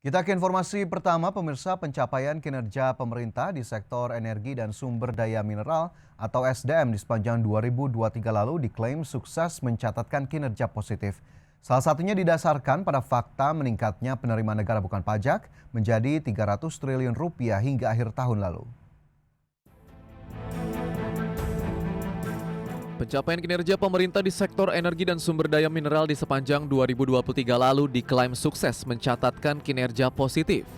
Kita ke informasi pertama, pemirsa. Pencapaian kinerja pemerintah di sektor energi dan sumber daya mineral atau SDM di sepanjang 2023 lalu diklaim sukses mencatatkan kinerja positif. Salah satunya didasarkan pada fakta meningkatnya penerimaan negara bukan pajak menjadi 300 triliun rupiah hingga akhir tahun lalu. Pencapaian kinerja pemerintah di sektor energi dan sumber daya mineral di sepanjang 2023 lalu diklaim sukses mencatatkan kinerja positif.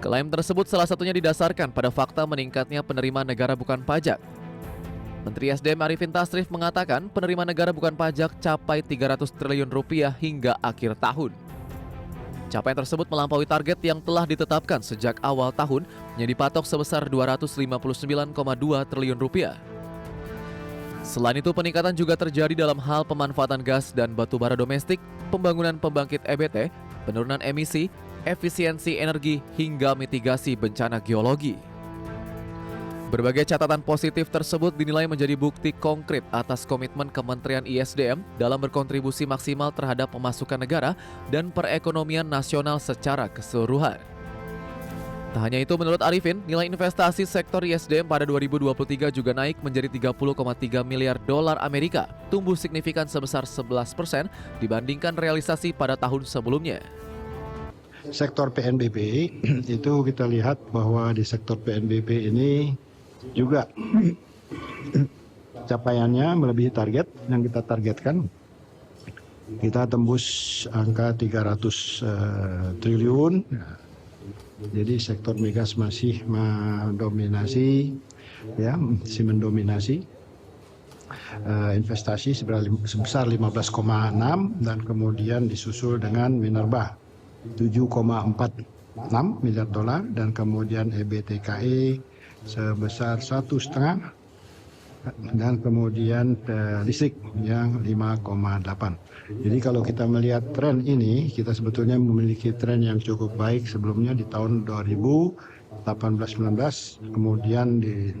Klaim tersebut salah satunya didasarkan pada fakta meningkatnya penerimaan negara bukan pajak. Menteri SDM Arifin Tasrif mengatakan penerimaan negara bukan pajak capai 300 triliun rupiah hingga akhir tahun. Capaian tersebut melampaui target yang telah ditetapkan sejak awal tahun yang dipatok sebesar 259,2 triliun rupiah. Selain itu, peningkatan juga terjadi dalam hal pemanfaatan gas dan batu bara domestik, pembangunan pembangkit EBT, penurunan emisi, efisiensi energi, hingga mitigasi bencana geologi. Berbagai catatan positif tersebut dinilai menjadi bukti konkret atas komitmen Kementerian ISDM dalam berkontribusi maksimal terhadap pemasukan negara dan perekonomian nasional secara keseluruhan. Tak hanya itu, menurut Arifin, nilai investasi sektor ISDM pada 2023 juga naik menjadi 30,3 miliar dolar Amerika, tumbuh signifikan sebesar 11% dibandingkan realisasi pada tahun sebelumnya. Sektor PNBP itu kita lihat bahwa di sektor PNBP ini juga capaiannya melebihi target yang kita targetkan. Kita tembus angka 300 triliun. Jadi sektor migas masih mendominasi, investasi sebesar 15,6 dan kemudian disusul dengan minerba 7,46 miliar dolar dan kemudian EBTKE sebesar 1,5 dan kemudian listrik yang 5,8. Jadi kalau kita melihat tren ini, kita sebetulnya memiliki tren yang cukup baik sebelumnya di tahun 2018-19, kemudian di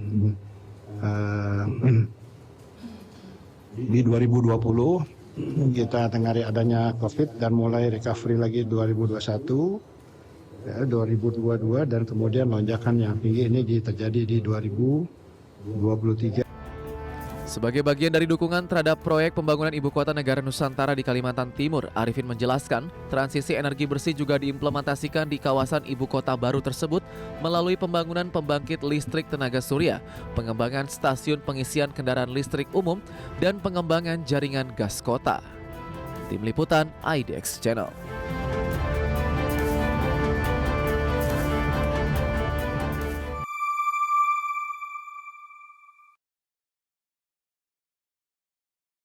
2020 kita tengah adanya COVID dan mulai recovery lagi 2021, 2022 dan kemudian lonjakan yang tinggi ini terjadi di 2023. Sebagai bagian dari dukungan terhadap proyek pembangunan Ibu Kota Negara Nusantara di Kalimantan Timur, Arifin menjelaskan, transisi energi bersih juga diimplementasikan di kawasan Ibu Kota baru tersebut melalui pembangunan pembangkit listrik tenaga surya, pengembangan stasiun pengisian kendaraan listrik umum, dan pengembangan jaringan gas kota. Tim Liputan IDX Channel.